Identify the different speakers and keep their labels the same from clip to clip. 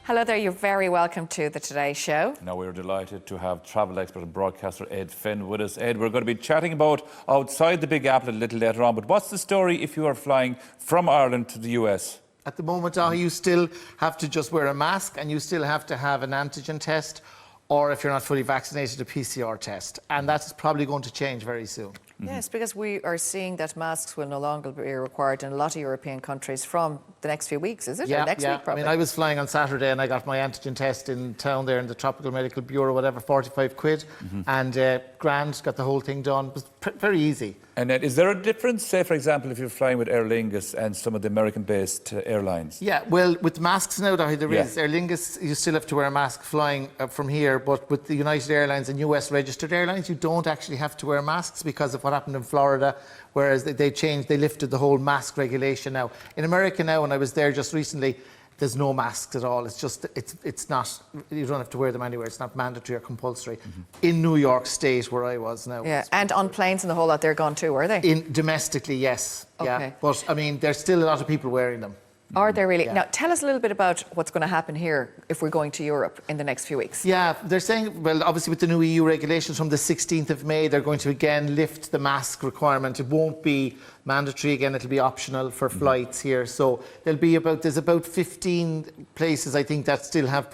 Speaker 1: Hello there, you're very welcome to the Today Show.
Speaker 2: Now, we're delighted to have travel expert and broadcaster Ed Finn with us. Ed, we're going to be chatting about outside the Big Apple a little later on, but what's the story if you are flying from Ireland to the US?
Speaker 3: At the moment, you still have to just wear a mask and you still have to have an antigen test, or if you're not fully vaccinated, a PCR test. And that's probably going to change very soon.
Speaker 1: Yes, because we are seeing that masks will no longer be required in a lot of European countries from the next few weeks, is it?
Speaker 3: Yeah,
Speaker 1: or next week, probably?
Speaker 3: I mean, I was flying on Saturday and I got my antigen test in town there in the Tropical Medical Bureau, whatever, 45 quid. And grand, got the whole thing done. It was very easy.
Speaker 2: And is there a difference, say, for example, if you're flying with Aer Lingus and some of the American-based airlines?
Speaker 3: Yeah, well, with masks now, there is.
Speaker 2: Yeah.
Speaker 3: Aer Lingus, you still have to wear a mask flying from here, but with the United Airlines and US registered airlines, you don't actually have to wear masks because of what happened in Florida, whereas they lifted the whole mask regulation now. In America now, when I was there just recently, there's no masks at all. It's just, it's not, you don't have to wear them anywhere. It's not mandatory or compulsory. In New York State, where I was now.
Speaker 1: Yeah, and on planes and the whole lot, they're gone too, are they?
Speaker 3: Domestically, yes.
Speaker 1: Okay.
Speaker 3: Yeah. But, I mean, there's still a lot of people wearing them.
Speaker 1: Are they really?
Speaker 3: Yeah.
Speaker 1: Now, tell us a little bit about what's going to happen here if we're going to Europe in the next few weeks.
Speaker 3: Yeah, they're saying, well, obviously with the new EU regulations from the 16th of May, they're going to again lift the mask requirement. It won't be mandatory again, it'll be optional for flights here. So there's about 15 places, I think, that still have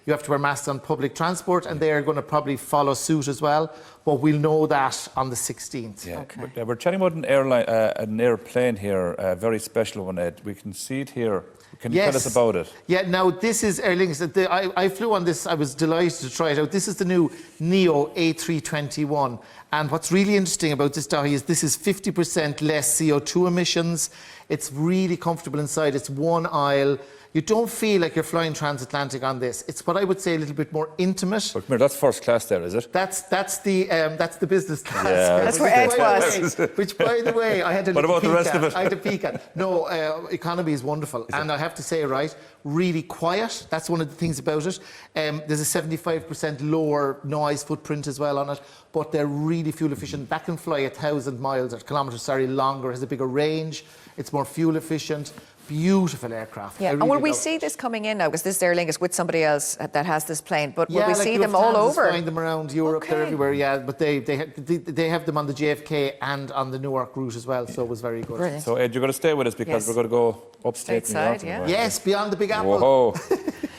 Speaker 3: you have to wear masks on public transport, and they are going to probably follow suit as well. But we'll know that on the 16th.
Speaker 2: Yeah.
Speaker 1: Okay.
Speaker 2: We're chatting about an airplane here, a very special one, Ed. We can see it here. Can you tell us about it?
Speaker 3: Yeah, now this is Aer Lingus. I flew on this, I was delighted to try it out. This is the new Neo A321. And what's really interesting about this, Dahi, is this is 50% less CO2 emissions. It's really comfortable inside. It's one aisle. You don't feel like you're flying transatlantic on this. It's what I would say a little bit more intimate.
Speaker 2: But come here, that's first class there, is it?
Speaker 3: That's the business class.
Speaker 2: Yeah.
Speaker 1: That's where Ed was.
Speaker 3: Which, by the way, I had a
Speaker 2: What
Speaker 3: little
Speaker 2: about the rest of it?
Speaker 3: I had a peek at. No, economy is wonderful. And I have to say, right, really quiet. That's one of the things about it. There's a 75% lower noise footprint as well on it. But they're really fuel efficient. That can fly 1,000 miles or kilometres, longer, has a bigger range. It's more fuel efficient. Beautiful aircraft.
Speaker 1: Yeah,
Speaker 3: really
Speaker 1: and will we see this coming in now? Because this is Aer Lingus with somebody else that has this plane, but will we
Speaker 3: like
Speaker 1: see them all over?
Speaker 3: Flying them around Europe, they're everywhere, yeah. But they have them on the JFK and on the Newark route as well, so it was very good.
Speaker 1: Brilliant.
Speaker 2: So, Ed, you're going to stay with us because we're going to go upstate New York.
Speaker 1: Stateside, yeah.
Speaker 3: Yes, beyond the Big Apple.
Speaker 2: Whoa.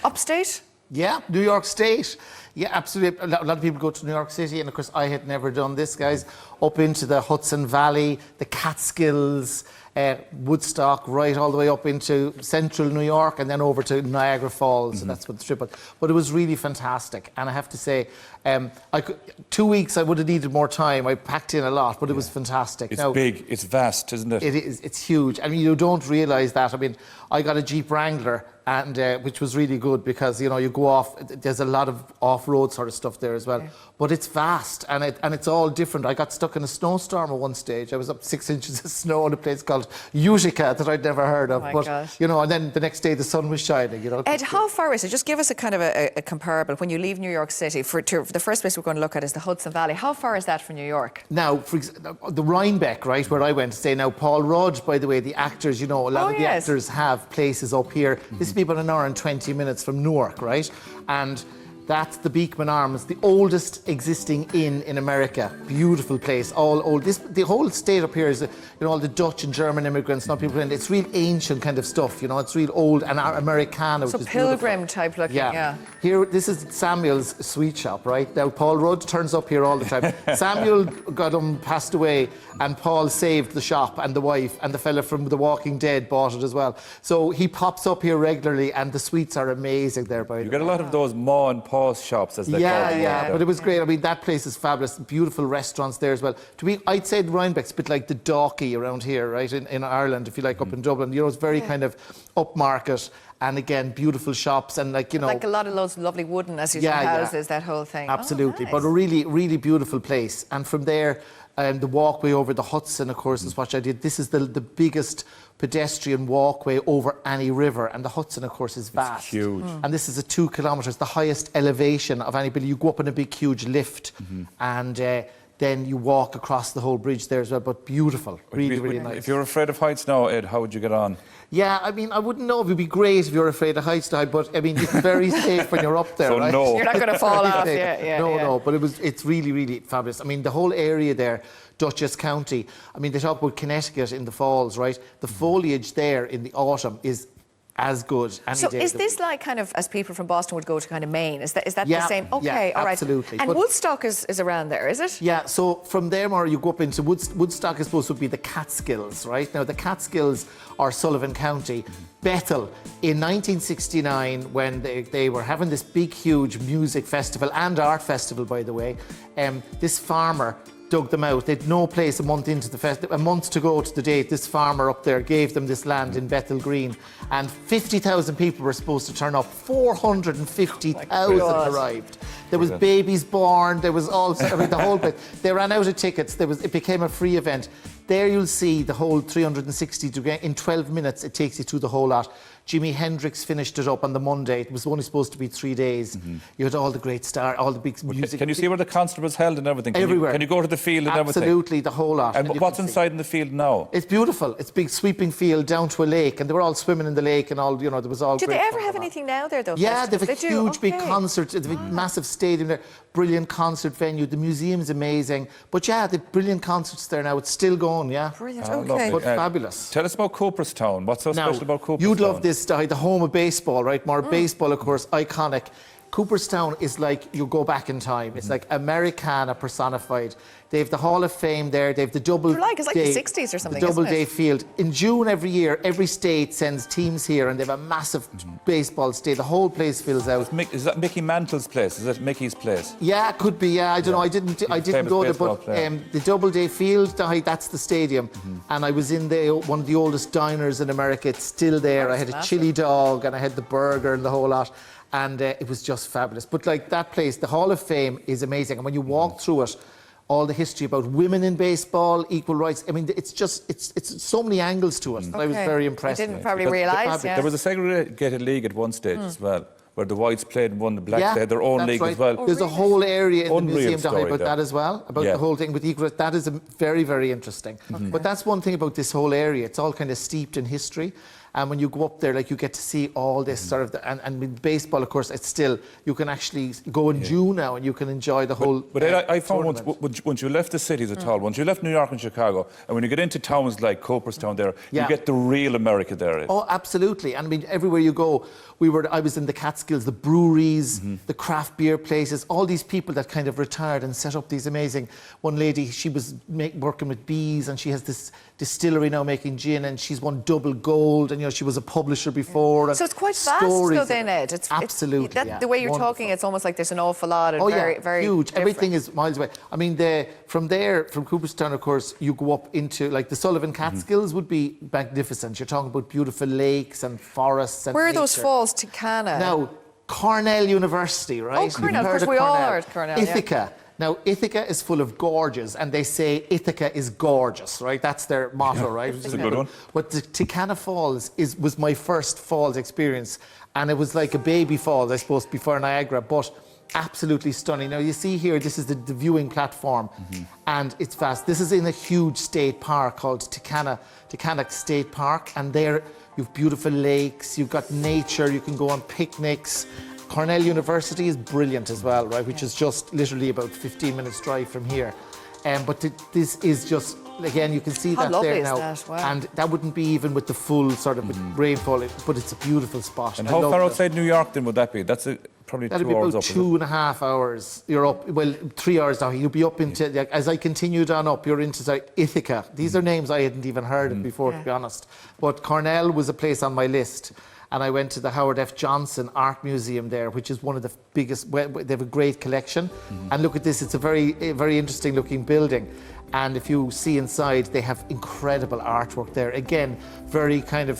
Speaker 1: Upstate?
Speaker 3: Yeah, New York State. Yeah, absolutely. A lot of people go to New York City, and of course, I had never done this, guys. Up into the Hudson Valley, the Catskills, Woodstock, right all the way up into central New York, and then over to Niagara Falls, and that's what the trip was. But it was really fantastic, and I have to say, 2 weeks I would have needed more time. I packed in a lot, but it was fantastic.
Speaker 2: It's big, it's vast, isn't it?
Speaker 3: It is. It's huge. I mean, you don't realise that. I mean, I got a Jeep Wrangler, and which was really good because you go off. There's a lot of off-road sort of stuff there as well. Yeah. But it's vast, and it's all different. I got stuck in a snowstorm at one stage. I was up 6 inches of snow in a place called Utica that I'd never heard of.
Speaker 1: Oh my
Speaker 3: but
Speaker 1: gosh.
Speaker 3: And then the next day the sun was shining.
Speaker 1: Ed, how far is it? Just give us a kind of a comparable. When you leave New York City, the first place we're going to look at is the Hudson Valley. How far is that from New York? Now,
Speaker 3: for the Rhinebeck, right, where I went to stay. Now, Paul Rudd, by the way, the actors, a lot of the actors have places up here. This would be about an hour and 20 minutes from Newark, right? And that's the Beekman Arms, the oldest existing inn in America. Beautiful place, all old. The whole state up here is, all the Dutch and German immigrants, not people in. It's real ancient kind of stuff, it's real old and Americana, which
Speaker 1: so
Speaker 3: is
Speaker 1: pilgrim type looking, yeah.
Speaker 3: Here, this is Samuel's sweet shop, right? Now, Paul Rudd turns up here all the time. Samuel passed away, and Paul saved the shop and the wife, and the fella from The Walking Dead bought it as well. So he pops up here regularly, and the sweets are amazing there, by the way.
Speaker 2: You get a lot of those Ma and Pa shops, as they call them.
Speaker 3: Yeah, but it was great. I mean, that place is fabulous. Beautiful restaurants there as well. I'd say Rhinebeck's a bit like the Dalkey around here, right, in Ireland, if you like, up in Dublin. It's very kind of upmarket, and again, beautiful shops, and like a
Speaker 1: lot of those lovely wooden, as you say, houses, that whole thing.
Speaker 3: Absolutely,
Speaker 1: nice.
Speaker 3: But a really, really beautiful place. And from there, the walkway over the Hudson, of course, is what I did. This is the biggest pedestrian walkway over any river, and the Hudson, of course, is vast.
Speaker 2: It's huge.
Speaker 3: And this is 2 kilometres, the highest elevation of anybody. You go up in a big, huge lift, and then you walk across the whole bridge there as well, but beautiful, really nice.
Speaker 2: If you're afraid of heights now, Ed, how would you get on?
Speaker 3: Yeah, I mean, I wouldn't know. It would be great if you're afraid of heights, but I mean, it's very safe when you're up there,
Speaker 2: So
Speaker 3: right?
Speaker 2: no.
Speaker 1: You're not going to fall off.
Speaker 3: No, but it's really fabulous. I mean, the whole area there, Dutchess County, I mean, they talk about Connecticut in the falls, right? The foliage there in the autumn is as good.
Speaker 1: So is this like kind of, as people from Boston would go to kind of Maine, is that
Speaker 3: Yeah,
Speaker 1: the same? Okay,
Speaker 3: yeah,
Speaker 1: all right.
Speaker 3: absolutely.
Speaker 1: And
Speaker 3: But-
Speaker 1: Woodstock is around there, is it?
Speaker 3: Yeah, so from there, more you go up into Woodstock, I suppose, would be the Catskills, right? Now, the Catskills are Sullivan County. Bethel, in 1969, when they were having this big, huge music festival and art festival, by the way, this farmer dug them out. They'd no place a month into the festival, a month to go to the date. This farmer up there gave them this land in Bethel Green, and 50,000 people were supposed to turn up. 450,000 arrived. There was babies born. There was all. I mean, the whole place. They ran out of tickets. It became a free event. There you'll see the whole 360 degree. In 12 minutes, it takes you through the whole lot. Jimi Hendrix finished it up on the Monday. It was only supposed to be 3 days. You had all the great stars, all the big music.
Speaker 2: Can you see where the concert was held and everything?
Speaker 3: Everywhere.
Speaker 2: Can you go to the field and everything?
Speaker 3: Absolutely, the whole lot.
Speaker 2: And
Speaker 3: you
Speaker 2: what's
Speaker 3: can see.
Speaker 2: inside in the field now?
Speaker 3: It's beautiful. It's a big sweeping field down to a lake, and they were all swimming in the lake and all, there was all
Speaker 1: Do
Speaker 3: great
Speaker 1: they ever
Speaker 3: fun
Speaker 1: have
Speaker 3: going on.
Speaker 1: anything now there, though?
Speaker 3: Yeah, they
Speaker 1: festivals?
Speaker 3: have a huge big
Speaker 1: Okay.
Speaker 3: concert, they have a massive stadium there, brilliant concert venue. The museum's amazing. But yeah, the brilliant concerts there now. It's still going, yeah.
Speaker 1: Brilliant,
Speaker 2: Oh,
Speaker 1: okay.
Speaker 2: lovely.
Speaker 3: But fabulous.
Speaker 2: Tell us about Cooperstown. What's so
Speaker 3: Now,
Speaker 2: special about Cooperstown?
Speaker 3: you'd love this, the home of baseball, right? More baseball, of course, iconic. Cooperstown is like you go back in time. It's like Americana personified. They have the Hall of Fame there. They have the double
Speaker 1: It's like
Speaker 3: day,
Speaker 1: the 60s or something,
Speaker 3: the double
Speaker 1: isn't it?
Speaker 3: day field. In June every year, every state sends teams here, and they have a massive baseball stay. The whole place fills out.
Speaker 2: Is that Mickey Mantle's place? Is it Mickey's place?
Speaker 3: Yeah, it could be. Yeah, I don't know. I didn't
Speaker 2: Famous
Speaker 3: go there,
Speaker 2: baseball
Speaker 3: but
Speaker 2: player.
Speaker 3: the Doubleday Field, that's the stadium. And I was in one of the oldest diners in America. It's still there. I had a
Speaker 1: massive.
Speaker 3: chili dog, and I had the burger and the whole lot. And it was just fabulous. But like that place, the Hall of Fame is amazing. And when you walk through it, all the history about women in baseball, equal rights. I mean, it's so many angles to it. I was very impressed.
Speaker 1: I didn't
Speaker 3: with it.
Speaker 1: probably
Speaker 3: Because
Speaker 1: realise.
Speaker 3: the
Speaker 1: Yeah.
Speaker 2: There was a segregated league at one stage as well, where the whites played and won, the blacks they had their own
Speaker 3: that's
Speaker 2: league
Speaker 3: right.
Speaker 2: as well.
Speaker 3: There's a whole area in the
Speaker 2: Unreal
Speaker 3: museum
Speaker 2: story
Speaker 3: about
Speaker 2: there.
Speaker 3: that as well, about
Speaker 2: Yeah.
Speaker 3: the whole thing with equal. That is very, very interesting. But that's one thing about this whole area. It's all kind of steeped in history. And when you go up there, like, you get to see all this sort of, and with baseball, of course, it's still, you can actually go in June now and you can enjoy the whole.
Speaker 2: But Ed, I found
Speaker 3: tournament.
Speaker 2: once you left the cities at all, once you left New York and Chicago, and when you get into towns like Cooperstown there, you
Speaker 3: Yeah.
Speaker 2: get the real America there.
Speaker 3: Oh, absolutely. And I mean, everywhere you go, I was in the Catskills, the breweries, the craft beer places, all these people that kind of retired and set up these amazing. One lady, she was working with bees, and she has this distillery now making gin, and she's won double gold, and she was a publisher before. And
Speaker 1: So it's quite vast,
Speaker 3: stories
Speaker 1: though,
Speaker 3: of
Speaker 1: then,
Speaker 3: it.
Speaker 1: Ed.
Speaker 3: Absolutely. Yeah.
Speaker 1: The way you're
Speaker 3: Wonderful.
Speaker 1: talking, it's almost like there's an awful lot and
Speaker 3: Oh
Speaker 1: very,
Speaker 3: yeah,
Speaker 1: very
Speaker 3: huge.
Speaker 1: different.
Speaker 3: Everything is miles away. I mean, from Cooperstown, of course, you go up into, like, the Sullivan Catskills would be magnificent. You're talking about beautiful lakes and forests and
Speaker 1: Where are those
Speaker 3: nature.
Speaker 1: falls? Ticana?
Speaker 3: Now, Cornell University, right?
Speaker 1: Oh, Cornell.
Speaker 3: You've
Speaker 1: Of course,
Speaker 3: heard
Speaker 1: we all
Speaker 3: Cornell.
Speaker 1: heard Cornell, yeah.
Speaker 3: Ithaca. Now, Ithaca is full of gorges, and they say Ithaca is gorgeous, right? That's their motto, right?
Speaker 2: That's a good one.
Speaker 3: But the Ticana Falls was my first falls experience, and it was like a baby falls, I suppose, before Niagara, but absolutely stunning. Now, you see here, this is the viewing platform, and it's vast. This is in a huge state park called Ticana State Park, and there you've beautiful lakes, you've got nature, you can go on picnics. Cornell University is brilliant as well, right? Which is just literally about 15 minutes drive from here. But this is just, again, you can see
Speaker 1: How
Speaker 3: that
Speaker 1: lovely
Speaker 3: there
Speaker 1: is
Speaker 3: now.
Speaker 1: that? Wow.
Speaker 3: And that wouldn't be even with the full sort of rainfall, but it's a beautiful spot.
Speaker 2: And
Speaker 3: I
Speaker 2: how
Speaker 3: love
Speaker 2: far
Speaker 3: it.
Speaker 2: outside New York then would that be? That's probably
Speaker 3: That'd
Speaker 2: 2
Speaker 3: be
Speaker 2: hours
Speaker 3: about
Speaker 2: up. is it?
Speaker 3: 2.5 hours. You're up, well, 3 hours now. You'll be up into, like, as I continued on up, you're into like, Ithaca. These are names I hadn't even heard of before, to be honest. But Cornell was a place on my list. And I went to the Howard F. Johnson Art Museum there, which is one of the biggest. They have a great collection. And look at this; it's a very interesting looking building. And if you see inside, they have incredible artwork there. Again, very kind of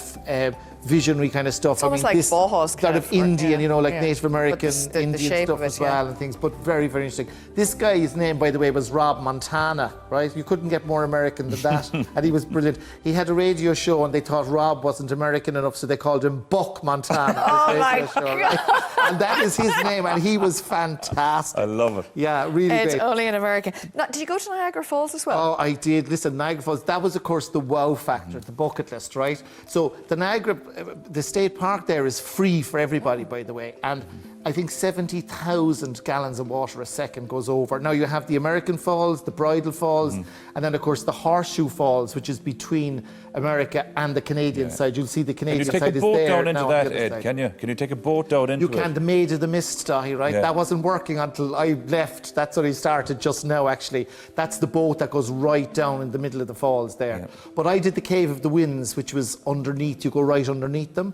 Speaker 3: visionary kind of stuff.
Speaker 1: It's almost like
Speaker 3: this
Speaker 1: Boho's
Speaker 3: sort of Indian, you know, like
Speaker 1: yeah.
Speaker 3: Native American
Speaker 1: the
Speaker 3: Indian
Speaker 1: shape
Speaker 3: stuff
Speaker 1: of it,
Speaker 3: as well, and things. But very, very interesting. This guy's name, by the way, was Rob Montana, right? You couldn't get more American than that, and he was brilliant. He had a radio show, and they thought Rob wasn't American enough, so they called him Buck Montana.
Speaker 1: Oh my
Speaker 3: show,
Speaker 1: God!
Speaker 3: Right? And that is his name, and he was fantastic.
Speaker 2: I love it.
Speaker 3: Yeah, really
Speaker 1: It's
Speaker 3: great.
Speaker 1: only in America. Now, did you go to Niagara Falls as well?
Speaker 3: Oh, I did. Listen, Niagara Falls, that was, of course, the wow factor, the bucket list, right? So the Niagara, the state park there is free for everybody, by the way. And I think 70,000 gallons of water a second goes over. Now you have the American Falls, the Bridal Falls, and then, of course, the Horseshoe Falls, which is between America and the Canadian side. You'll see the Canadian side is there.
Speaker 2: Can you take a boat down into
Speaker 3: now
Speaker 2: that,
Speaker 3: on the other
Speaker 2: Ed?
Speaker 3: side.
Speaker 2: Can you? Can you take a boat down into
Speaker 3: You can, the Maid of the Mist, Dahi, right?
Speaker 2: Yeah.
Speaker 3: That wasn't working until I left. That's only started just now, actually. That's the boat that goes right down in the middle of the falls there.
Speaker 2: Yeah.
Speaker 3: But I did the Cave of the Winds, which was underneath. You go right underneath them.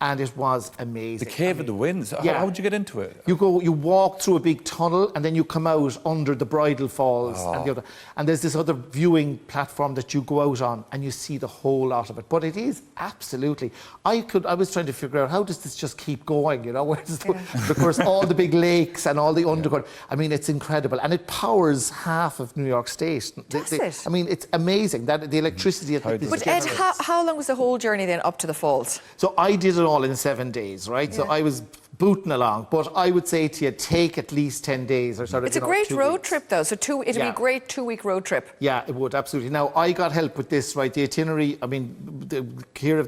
Speaker 3: And it was amazing.
Speaker 2: The Cave of the Winds?
Speaker 3: Yeah.
Speaker 2: How would you get into it?
Speaker 3: You walk through a big tunnel, and then you come out under the Bridal Falls and the other. And there's this other viewing platform that you go out on, and you see the whole lot of it. But it is absolutely. I was trying to figure out, how does this just keep going? You know, of course, all the big lakes and all the underground. I mean, it's incredible, and it powers half of New York State.
Speaker 1: Does it?
Speaker 3: I mean, it's amazing that the electricity.
Speaker 1: But Ed, how long was the whole journey then up to the falls?
Speaker 3: So I did it all in 7 days, right? So I was booting along, but I would say to you, take at least 10 days or sort of.
Speaker 1: It's a great
Speaker 3: 2
Speaker 1: road
Speaker 3: weeks.
Speaker 1: trip though. So it'll be a great 2-week road trip.
Speaker 3: Yeah, it would, absolutely. Now, I got help with this, right? The itinerary, I mean, the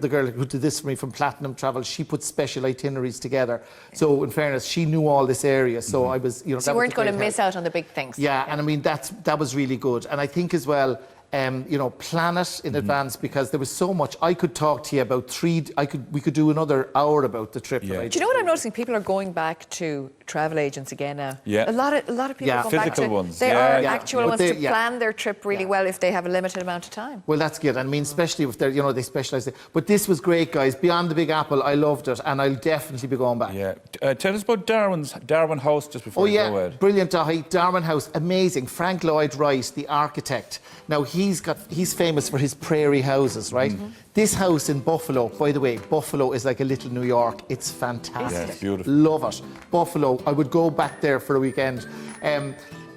Speaker 3: girl who did this for me from Platinum Travel, she put special itineraries together. So, in fairness, she knew all this area. So I was, you know,
Speaker 1: So you weren't going to miss out on the big things.
Speaker 3: Yeah, and I mean, that was really good. And I think as well, you know, plan it in advance, because there was so much. I could talk to you about we could do another hour about the trip.
Speaker 2: Yeah.
Speaker 3: Right?
Speaker 1: Do you know what I'm noticing? People are going back to travel agents again now.
Speaker 2: Yeah.
Speaker 1: A lot of people are going back
Speaker 2: Physical
Speaker 1: to
Speaker 2: ones.
Speaker 1: They
Speaker 2: Yeah,
Speaker 1: are
Speaker 2: yeah.
Speaker 1: actual
Speaker 3: But
Speaker 1: ones
Speaker 3: they-
Speaker 1: to
Speaker 3: yeah.
Speaker 1: plan their trip really well if they have a limited amount of time.
Speaker 3: Well, that's good. I mean, especially if they're, you know, they specialise. But this was great, guys. Beyond the Big Apple, I loved it, and I'll definitely be going back.
Speaker 2: Yeah. Tell us about Darwin House just before
Speaker 3: Oh,
Speaker 2: you
Speaker 3: yeah,
Speaker 2: go, Ed.
Speaker 3: brilliant, Dahi. Darwin House, amazing. Frank Lloyd Wright, the architect. Now, he's famous for his prairie houses, right? This house in Buffalo, by the way, Buffalo is like a little New York. It's fantastic.
Speaker 2: Yeah, it's beautiful.
Speaker 3: Love it. Buffalo, I would go back there for a weekend.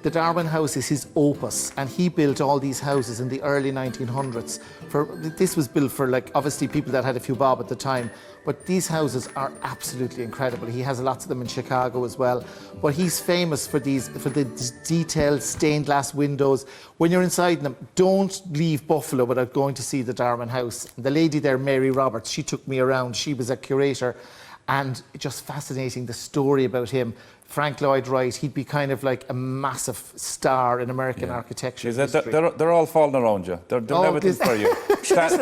Speaker 3: The Darwin House is his opus, and he built all these houses in the early 1900s. This was built for, like, obviously people that had a few bob at the time, but these houses are absolutely incredible. He has lots of them in Chicago as well. But he's famous for the detailed stained glass windows. When you're inside them, don't leave Buffalo without going to see the Darwin House. The lady there, Mary Roberts, she took me around. She was a curator, and just fascinating, the story about him. Frank Lloyd Wright, he'd be kind of like a massive star in American architecture. history.
Speaker 2: They're all falling around you. They're doing everything for you. Trips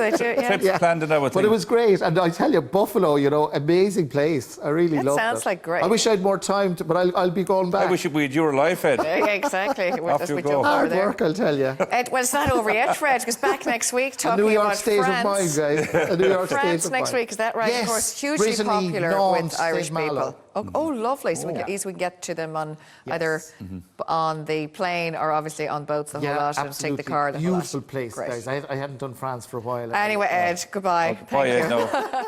Speaker 2: planned and everything.
Speaker 3: But it was great, and I tell you, Buffalo, you know, amazing place. I really
Speaker 1: That
Speaker 3: loved it.
Speaker 1: sounds like great.
Speaker 3: I wish I had more time, but I'll be going back.
Speaker 2: I wish we had your life, Ed.
Speaker 1: Yeah, exactly.
Speaker 2: Off you go.
Speaker 3: Hard work, I'll tell you.
Speaker 1: Well, it's not over yet, Fred, because back next week
Speaker 3: A
Speaker 1: talking
Speaker 3: New York
Speaker 1: about
Speaker 3: state
Speaker 1: France.
Speaker 3: of mind, guys. A New York
Speaker 1: France
Speaker 3: state of
Speaker 1: next
Speaker 3: mind.
Speaker 1: week, is that right?
Speaker 3: Yes.
Speaker 1: Of course, hugely
Speaker 3: Brittany,
Speaker 1: popular
Speaker 3: Nantes,
Speaker 1: with Irish
Speaker 3: Saint-Malo.
Speaker 1: people. Oh, lovely. So easy we can get to them on either on the plane or obviously on boats the whole lot, and take the car the whole lot.
Speaker 3: Beautiful place,
Speaker 1: Great.
Speaker 3: guys. I hadn't done France for a while.
Speaker 1: Anyway, Ed, goodbye.
Speaker 2: Bye,
Speaker 1: Thank
Speaker 2: Ed.
Speaker 1: you.
Speaker 2: No.